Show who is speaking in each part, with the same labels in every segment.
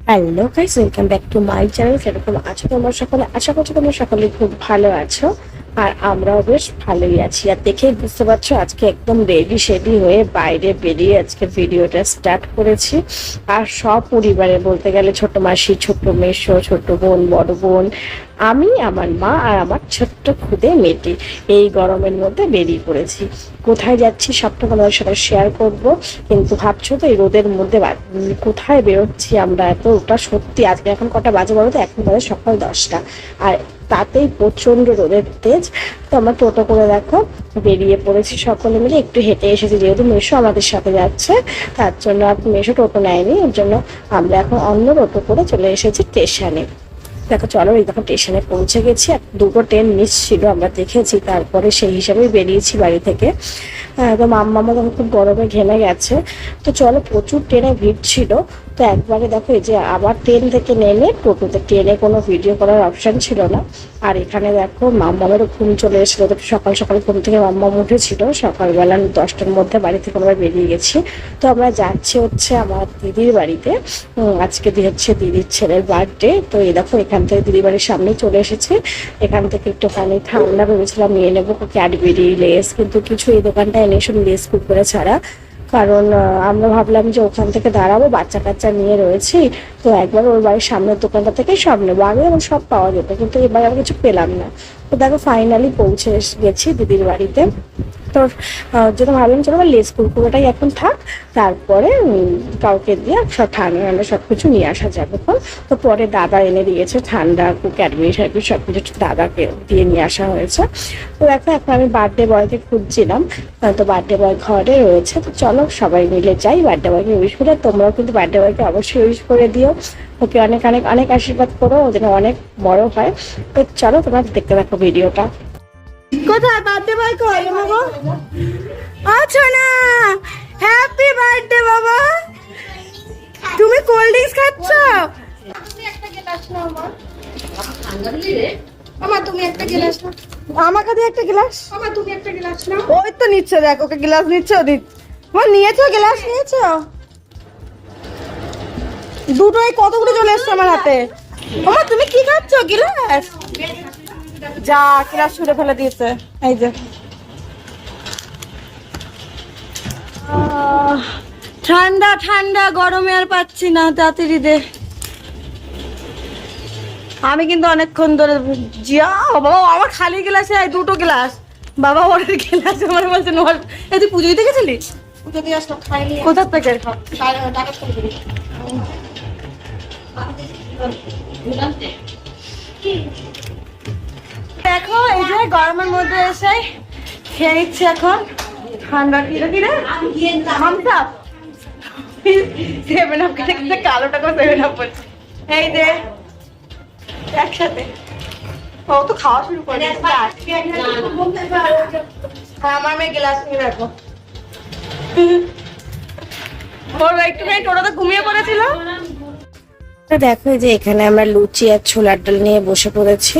Speaker 1: Hello guys, welcome back to my channel. সেরকম আছো তোমরা সকলে? আশা করছি তোমরা সকলে খুব ভালো আছো, আর আমরাও বেশ ভালোই আছি। আর দেখেই বুঝতে পারছো আজকে একদম রেডি শেডি হয়ে বাইরে বেরিয়ে আজকে ভিডিওটা স্টার্ট করেছি। আর সব পরিবারে বলতে গেলে ছোট মাসি, ছোট মেসো, ছোট বোন, বড় বোন, আমি, আমার মা আর আমার ছোট্ট খুদে মেয়েটি এই গরমের মধ্যে বেরিয়ে পড়েছি। কোথায় যাচ্ছি সবটা তোমাদের সাথে শেয়ার করব, কিন্তু ভাবছো তো এই রোদের মধ্যে কোথায় বেরোচ্ছি আমরা? এত ওটা সত্যি আজকে এখন কটা বাজে বলো তো? এখন বাজে সকাল 10টা, আর তাতেই প্রচন্ড রোদের তেজ। তো আমরা টোটো করে দেখো বেরিয়ে পড়েছি সকলে মিলে। একটু হেঁটে এসেছি যেহেতু মেশো আমাদের সাথে যাচ্ছে, তার জন্য আর মেশো টোটো নেয়নি, এর জন্য আমরা এখন অন্য টোটো করে চলে এসেছি স্টেশনে। দেখো চলো, এই দেখো স্টেশনে পৌঁছে গেছি। আর দুটো ট্রেন মিস ছিল আমরা দেখেছি, তারপরে সেই হিসাবেই বেরিয়েছি বাড়ি থেকে। তো মাম্মা তখন খুব গরমে ঘেমে গেছে। তো চলো, প্রচুর ট্রেনে ভিড় ছিল। তো একবারে দেখো এই যে আবার ট্রেন থেকে নেমে টোটোতে, ট্রেনে কোনো ভিডিও করার অপশান ছিল না। আর এখানে দেখো মাম্মামেরও ঘুম চলে এসেছিলো, তো সকাল সকাল ঘুম থেকে মাম্মাম উঠেছিল। সকালবেলা 10টার মধ্যে বাড়ি থেকে আমরা বেরিয়ে গেছি। তো আমরা যাচ্ছি হচ্ছে আমার দিদির বাড়িতে। আজকে হচ্ছে দিদির ছেলের বার্থডে। তো এই দেখো এখান থেকে দিদির বাড়ির সামনে চলে এসেছে। এখান থেকে একটুখানি ঠান্ডা ভেবেছিলাম নিয়ে নেবো, ক্যাডবেরি, লেস, কিন্তু কিছু এই দোকানটা এনে শুধু লেস কুরকুরে ছাড়া। কারণ আমরা ভাবলাম যে ওখান থেকে দাঁড়াবো, বাচ্চা কাচ্চা নিয়ে রয়েছি, তো একবার ওর বাড়ির সামনের দোকানটা থেকেই সব নেবো। আগে যেমন সব পাওয়া যেত, কিন্তু এবার আমি কিছু পেলাম না। তো দেখো ফাইনালি পৌঁছে গেছি দিদির বাড়িতে। তো যেটা ভাবলাম চলো লেস কুরকুরেটাই এখন থাক, তারপরে কাউকে দিয়ে সব ঠান্ডা ঠান্ডা সব কিছু নিয়ে আসা যাবে। তো পরে দাদা এনে দিয়েছে ঠান্ডা, ক্যাডবেরি ট্যাডবেরি সব কিছু দাদাকে দিয়ে নিয়ে আসা হয়েছে। তো দেখো এখন আমি বার্থডে বয়কে খুঁজছিলাম, তো বার্থডে বয় ঘরে রয়েছে। তো চলো সবাই মিলে যাই বার্থডে বয়কে উইশ করে। তোমরাও কিন্তু বার্থডে বয়কে অবশ্যই উইশ করে দিও, ওকে অনেক অনেক অনেক আশীর্বাদ করো, ও যেন অনেক বড় হয়। তো চলো তোমরা দেখতে দেখো ভিডিওটা।
Speaker 2: কোথায় বার্থডে বয় কই বাবা? আচ্ছা না, হ্যাপি বার্থডে বাবা। তুমি কোল্ড ড্রিঙ্কস খাচ্ছ?
Speaker 3: মামা তুমি একটা গ্লাস নাও।
Speaker 2: আমাকে দিয়ে একটা গ্লাস।
Speaker 3: মামা তুমি একটা গ্লাস নাও।
Speaker 2: ওই তো নিচ্ছে, দেখ ওকে গ্লাস নিচ্ছে। ওদিক নিয়েছো গ্লাস নিয়েছো? দুটোই কতগুলো চলে এসছে আমার হাতে। মামা তুমি কি খাচ্ছ? গ্লাস? যা, গ্লাস ছুঁড়ে ফেলে দিয়েছে। এই যে ঠান্ডা ঠান্ডা, গরমে আর পাচ্ছি না, তাড়াতাড়ি দে। আমি কিন্তু অনেকক্ষণ ধরে যা বাবা, আমার খালি গ্লাসে দুটো গ্লাস। বাবা ওর গ্লাস আমার বলছে নোয়ার। এই তুই পুজো দিতে গেছিলি?
Speaker 3: পুজো দিয়ে আসলো, খাইনি।
Speaker 2: কোথা থেকে?
Speaker 3: টাকা করে দিবি।
Speaker 2: দেখো এই যে গরমের মধ্যে এসে খেয়ে নিচ্ছে এখন ঠান্ডা। কিরে কিরে হামসা সেভেন আপ খেতে খেতে কালো টাকা সেভেন আপ বলছে। এই যে একসাথে ও তো খাওয়া শুরু করে আমার মেয়ে গ্লাস নিয়ে রাখো। ওর একটুখানি টোটাতে ঘুমিয়ে পড়েছিল।
Speaker 1: তো দেখো এই যে এখানে আমরা লুচি আর ছোলার ডাল নিয়ে বসে পড়েছি।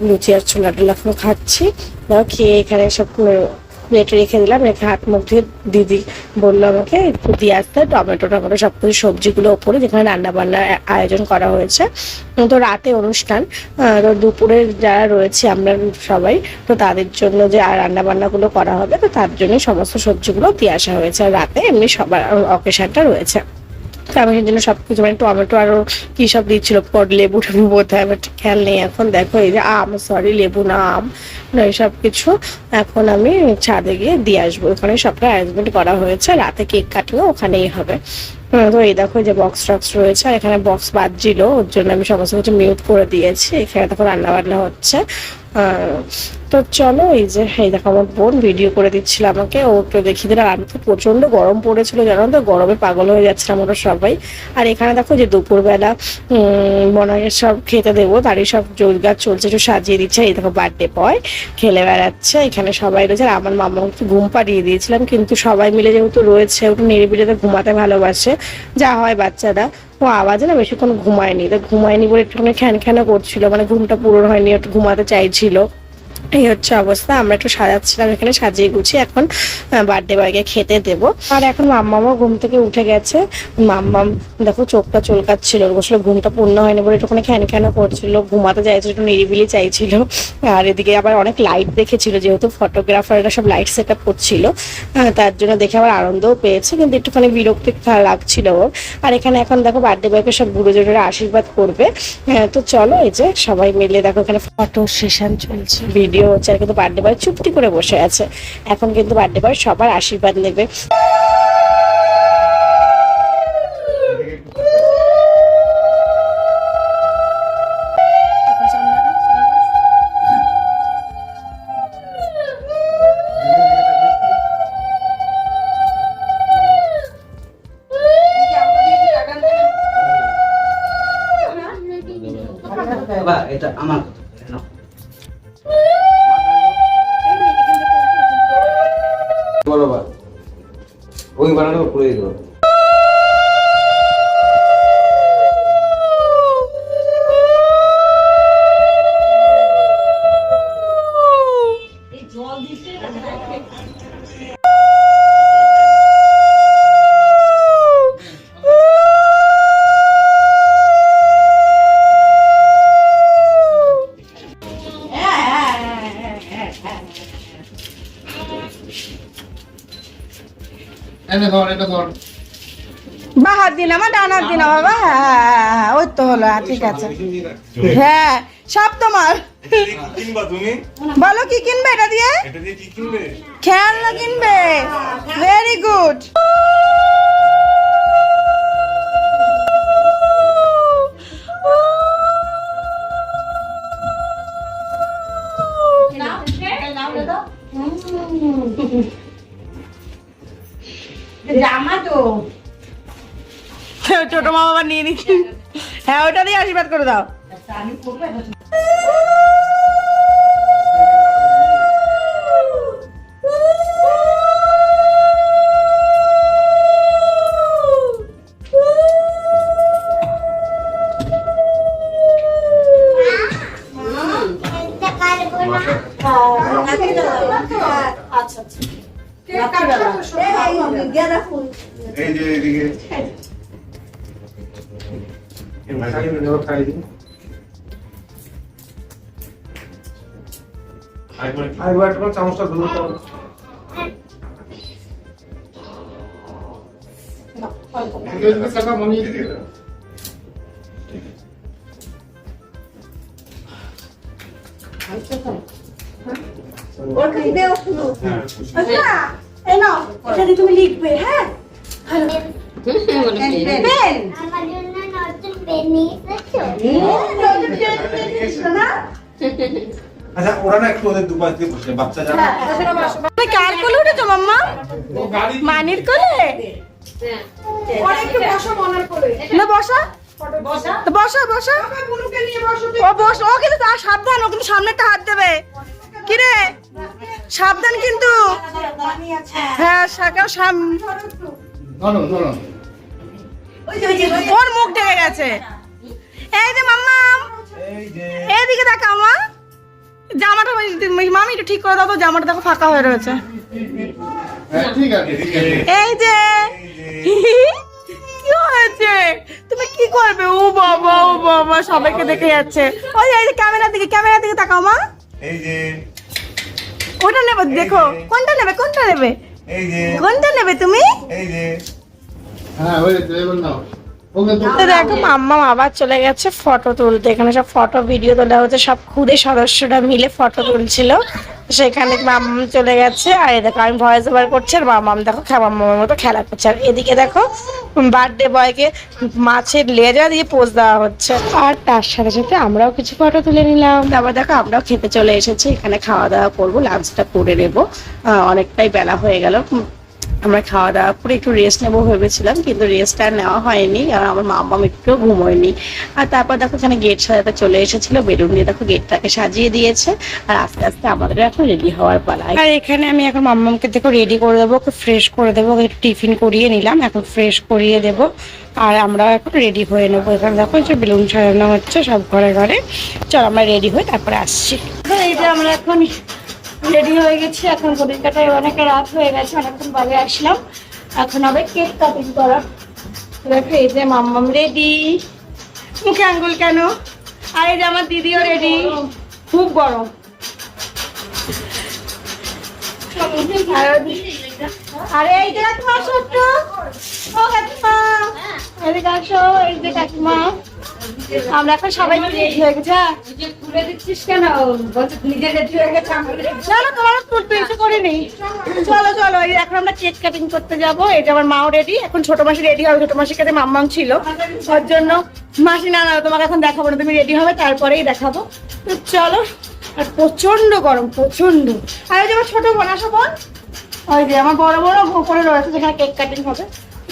Speaker 1: লুচি আর ছোলার ডাল এখন খাচ্ছি। ধরো খেয়ে এখানে সব প্লেটে রেখে দিলাম, রেখে হাত মুখ ধুয়ে দিদি বললো আমাকে একটু দিয়ে আসতে টমেটো টমেটো সব কিছু সবজিগুলো ওপরে, যেখানে রান্না বান্নার আয়োজন করা হয়েছে। তো রাতে অনুষ্ঠান, তো দুপুরে যারা রয়েছে আমরা সবাই, তো তাদের জন্য যে রান্না বান্নাগুলো করা হবে, তো তার জন্য সমস্ত সবজিগুলো দিয়ে আসা হয়েছে। আর রাতে এমনি সবার অকেশনটা রয়েছে। তো আমি সেই জন্য সবকিছু মানে টমেটো আরো কি সব দিচ্ছিল, পর লেবু টেবু বোধহয়, আমার ঠিক খেয়াল নেই এখন। দেখো এই যে লেবু না আম না, সব কিছু এখন আমি ছাদে গিয়ে দিয়ে আসবো। ওখানে সবটা অ্যারেঞ্জমেন্ট করা হয়েছে, রাতে কেক কাটিও ওখানেই হবে। তো এই দেখো যে বক্স টক্স রয়েছে, আর এখানে বক্স বাজছিল, ওর জন্য আমি সমস্ত কিছু মিউট করে দিয়েছি। এখানে দেখো রান্না বান্না হচ্ছে। তো চলো এই দেখো আমার বোন ভিডিও করে দিচ্ছিল আমাকে, ওকে দেখিয়ে দিলাম। আমি তো প্রচন্ড গরম পড়েছিল জানো তো, গরমে পাগল হয়ে যাচ্ছিলাম আমরা সবাই। আর এখানে দেখো যে দুপুরবেলা বনাকে সব খেতে দেবো, তারই সব জোরগাছ চলছে, একটু সাজিয়ে দিচ্ছে। এই দেখো বার্থডে বয় খেলে বেড়াচ্ছে, এখানে সবাই রয়েছে। আর আমার মামাকে ঘুম পাড়িয়ে দিয়েছিলাম, কিন্তু সবাই মিলে যেহেতু রয়েছে, ওটা নিরিবিলিতে ঘুমাতে ভালোবাসে, যা হয় বাচ্চারা। ও আওয়াজে না বেশিক্ষণ ঘুমায়নি, তো ঘুমায়নি বলে একটুখানি খ্যান খ্যানা করছিল, মানে ঘুমটা পূরণ হয়নি, একটু ঘুমাতে চাইছিল। এই হচ্ছে অবস্থা। আমরা একটু সাজাচ্ছিলাম এখানে, সাজিয়ে গুছিয়ে এখন বার্থডে বয়কে খেতে দেব। আর এখন মাম্মামও ঘুম থেকে উঠে গেছে। মাম্মাম দেখো চোখটা চুলকাচ্ছিল, বসলে ঘুমটা পূর্ণ হয়নি বলে একটুখানি খ্যান করছিল, ঘুমাতে চাইছিল, একটু নিরিবিলি চাইছিল। আর এদিকে আবার অনেক লাইট দেখেছিল, যেহেতু ফটোগ্রাফাররা সব লাইট সেট আপ করছিল, তার জন্য দেখে আবার আনন্দও পেয়েছে, কিন্তু একটুখানি বিরক্তি লাগছিল ওর। আর এখানে এখন দেখো বার্থডে বয়কে সব গুরুজনেরা আশীর্বাদ করবে। তো চলো, এই যে সবাই মিলে দেখো এখানে ফটো সেশন চলছে, ভিডিও হচ্ছে। আর কিন্তু বার্থডে বয় চুপটি করে বসে আছে। এখন কিন্তু বার্থডে বয় সবার আশীর্বাদ নেবে।
Speaker 4: বাবা এটা আমার বরাবর ওই বানানো পুরো দিল।
Speaker 2: বাঁ হাত দিন আমার, ডান হাত দিন বাবা। হ্যাঁ, ওই তো হলো। ঠিক আছে, হ্যাঁ সব তোমার। বলো কি কিনবে এটা দিয়ে? খেলনা কিনবে? Very good.
Speaker 3: জামা তো
Speaker 2: ছোট মা বাবা নিয়ে নিচ্ছি। হ্যাঁ, ওটা দিয়ে আশীর্বাদ করে দাও।
Speaker 3: আচ্ছা আচ্ছা গেঁদা ফুল
Speaker 5: এই যে এদিকে চামচটা ধরুন তো।
Speaker 3: তুমি লিখবে। হ্যাঁ,
Speaker 6: আমার জন্য নতুন পেন নিয়ে এসেছো?
Speaker 5: আচ্ছা, ওরা না একটু ওদের দুপাশ দিয়ে বসে বাচ্চা যারা
Speaker 2: তুমি কার কোলে উঠেছো মাম্মা? মানির কোলে?
Speaker 3: একটু বসো মনের করে।
Speaker 2: না বসা, তো বসা বসা।
Speaker 3: বুনুকে নিয়ে বসো।
Speaker 2: ও বস, ও কিন্তু তার সাবধান, ও কিন্তু সামনে একটা হাত দেবে। কি রে, সাবধান কিন্তু। হ্যাঁ, সাকাও ওর মুখ ঢেকে গেছে। এই যে মাম্মা, এইদিকে দেখা মা, জামাটা মামি একটু ঠিক করে দাও তো, জামাটা দেখো ফাঁকা হয়ে রয়েছে। এই যে কি হয়েছে, তুমি কি করবে? ও বাবা, ও বাবা, সবাইকে দেখে যাচ্ছে। ওই এই যে ক্যামেরার দিকে তাকাও মা।
Speaker 5: এই যে
Speaker 2: ওটা নেবে, দেখো কোনটা নেবে, কোনটা নেবে,
Speaker 5: এই যে
Speaker 2: কোনটা নেবে তুমি?
Speaker 5: এই যে
Speaker 1: দেখো মাম্মা আবার চলে গেছে ফটো তুলতে। এখানে সব ফটো ভিডিও তোলা হচ্ছে, সব খুদে সদস্যরা মিলে ফটো তুলছিল। সেখানে মাম্মাম চলে গেছে। আর এই দেখো আমি ভয়েস ওভার করছি, আর মাম্মাম দেখো মাম্মামের মতো খেলা করছে। আর এদিকে দেখো বার্থডে বয়কে মাছের লেজা দিয়ে পোজ দেওয়া হচ্ছে। আর তার সাথে সাথে আমরাও কিছু ফটো তুলে নিলাম। তারপর দেখো আমরাও খেতে চলে এসেছি। এখানে খাওয়া দাওয়া করবো, লাঞ্চটা করে নেবো। অনেকটাই বেলা হয়ে গেল। আমরা খাওয়া দাওয়া করে একটু রেস্ট নেবো ভেবেছিলাম, কিন্তু রেস্ট আর নেওয়া হয়নি, কারণ আমার মাম্মাম একটু ঘুমোয়নি। আর তারপর দেখো এখানে গেট সাজাতে চলে এসেছিল, বেলুন দিয়ে দেখো গেটটাকে সাজিয়ে দিয়েছে। আর আস্তে আস্তে আমাদের এখন রেডি হওয়ার পালা। আর এখানে আমি এখন মাম্মামকে দেখো রেডি করে দেবো, ওকে ফ্রেশ করে দেবো। একটু টিফিন করিয়ে নিলাম, এখন ফ্রেশ করিয়ে দেবো। আর আমরা এখন রেডি হয়ে নেবো। এখানে দেখো যে বেলুন সাজানো হচ্ছে সব ঘরে ঘরে। চল আমরা রেডি হই, তারপরে আসছি।
Speaker 2: তো এই যে আমরা এখন রেডি হয়ে গেছি, এখন ঘড়ির কাটায় অনেকটা রাত হয়ে গেছে, অনেকক্ষণ বাজে আসলাম। এখন হবে কেক কাটিং করা। দেখো এই যে মাম্মাম রেডি, মুখে আঙ্গুল কেন, আর এই যে আমার দিদিও রেডি, খুব গরম। আরে এই যে কাকিমা আসো একটু, ও কাকিমা এদিকে আসো, এই যে কাকিমা। আমরা এখন সবাই রেডি হয়ে গেছে।
Speaker 7: খুলে দিচ্ছিস কেন? বলছে নিজে রেডি হয়ে গেছে,
Speaker 2: না না, তোমার তুলতে ইচ্ছে করিনি। চলো চলো, এই এখন আমরা কেক কাটিং করতে যাবো। এই যে আমার মাও রেডি, এখন ছোট মাসি রেডি হবে। ছোট মাসির কাছে মাম্মাম ছিল, ওর জন্য মাসি না তোমাকে এখন দেখাবো না, তুমি রেডি হবে তারপরেই দেখাবো। তো চলো। আর প্রচন্ড গরম, প্রচন্ড। আর ওই যে আমার ছোট বোন, আসো বোন, ওই যে আমার বড় বড় উপরে রয়েছে যেখানে কেক কাটিং হবে।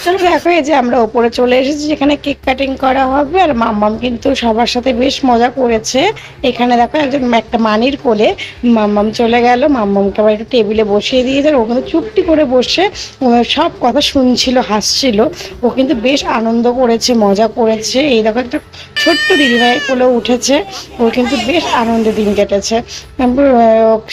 Speaker 1: চলো দেখো, এই যে আমরা ওপরে চলে এসেছি যেখানে কেক কাটিং করা হবে। আর মাম্মাম কিন্তু সবার সাথে বেশ মজা করেছে। এখানে দেখো একটা মানির কোলে মাম্মাম চলে গেল, মাম্মামকে আবার একটু টেবিলে বসিয়ে দিয়েছে। ও কিন্তু চুপটি করে বসে সব কথা শুনছিল, হাসছিল। ও কিন্তু বেশ আনন্দ করেছে, মজা করেছে। এই দেখো একটা ছোট্ট দিদিভাইয়ের কোলে উঠেছে, ও কিন্তু বেশ আনন্দে দিন কেটেছে। তারপর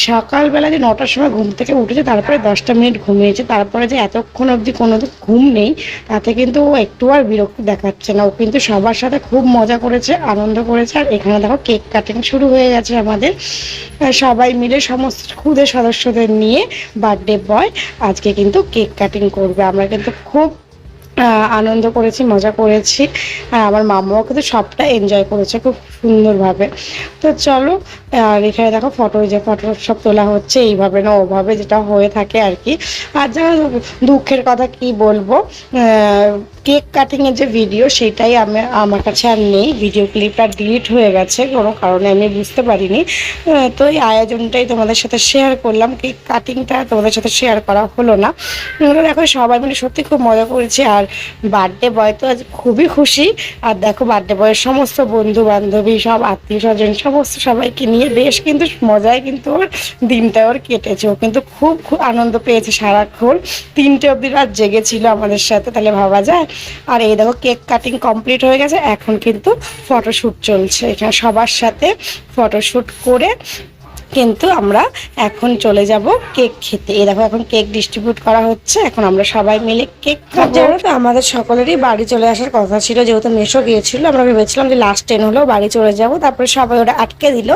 Speaker 1: সকালবেলা যে 9টার সময় ঘুম থেকে উঠেছে, তারপরে 10টা মিনিট ঘুমিয়েছে, তারপরে যে এতক্ষণ অবধি কোনো ঘুম নেই, তাতে কিন্তু ও একটু আর বিরক্তি দেখাচ্ছে না। ও কিন্তু সবার সাথে খুব মজা করেছে, আনন্দ করেছে। আর এখানে দেখো কেক কাটিং শুরু হয়ে গেছে আমাদের। সবাই মিলে সমস্ত খুদে সদস্যদের নিয়ে বার্থডে বয় আজকে কিন্তু কেক কাটিং করবে। আমরা কিন্তু খুব আনন্দ করেছি, মজা করেছি। আর আমার মামাও কিন্তু সবটা এনজয় করেছে খুব সুন্দরভাবে। তো চলো, আর এখানে দেখো ফটো, যে ফটো সব তোলা হচ্ছে এইভাবে না ওভাবে, যেটা হয়ে থাকে আর কি। আর যেমন দুঃখের কথা কি বলবো, কেক কাটিংয়ের যে ভিডিও সেটাই আমার কাছে আর নেই। ভিডিও ক্লিপটা ডিলিট হয়ে গেছে কোনো কারণে, আমি বুঝতে পারিনি। তো এই আয়োজনটাই তোমাদের সাথে শেয়ার করলাম, কেক কাটিংটা তোমাদের সাথে শেয়ার করা হলো না। দেখো সবাই মিলে সত্যি খুব মজা করেছি। আর বার্থডে বয় তো আজ খুবই খুশি। আর দেখো বার্থডে বয়ের সমস্ত বন্ধু বান্ধবী, সব আত্মীয় স্বজন, সমস্ত সবাইকে নিয়ে বেশ কিন্তু মজায় কিন্তু ওর দিনটা ওর কেটেছে। ও কিন্তু খুব খুব আনন্দ পেয়েছে সারাক্ষণ, 3টে অবধি রাত জেগেছিল আমাদের সাথে, তাহলে ভাবা যায়। আর এই দেখো কেক কাটিং কমপ্লিট হয়ে গেছে, এখন কিন্তু ফটোশ্যুট চলছে। এখানে সবার সাথে ফটোশ্যুট করে কিন্তু আমরা এখন চলে যাব কেক খেতে। এই দেখো এখন কেক ডিস্ট্রিবিউট করা হচ্ছে, এখন আমরা সবাই মিলে কেক খাবো। জানো তো আমাদের সকলেরই বাড়ি চলে আসার কথা ছিল, যেহেতু মেশো গিয়েছিল। আমরা ভেবেছিলাম যে লাস্ট ট্রেন হলেও বাড়ি চলে যাব, তারপরে সবাই ওটা আটকে দিল।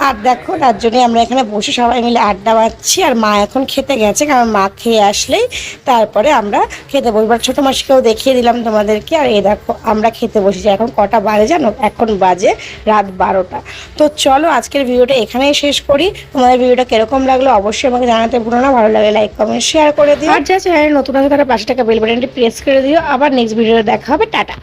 Speaker 1: আর দেখো তার জন্যই আমরা এখানে বসে সবাই মিলে আড্ডা মারছি। আর মা এখন খেতে গেছে, কারণ মা খেয়ে আসলেই তারপরে আমরা খেতে বসবো। ছোটো মাসিকেও দেখিয়ে দিলাম তোমাদেরকে। আর এই দেখো আমরা খেতে বসেছি। এখন কটা বাজে জানো? এখন বাজে রাত 12টা। তো চলো আজকের ভিডিওটা এখানেই শেষ করি। তোমাদের ভিডিওটা কিরকম লাগলো অবশ্যই আমাকে জানাতে ভুলো না। ভালো লাগে লাইক কমেন্ট শেয়ার করে দিও। আর যা চ্যানেলে নতুন আছে তারা পাশে থাকা বেল বাটনটি প্রেস করে দিও। আবার নেক্সট ভিডিওতে দেখা হবে। টাটা।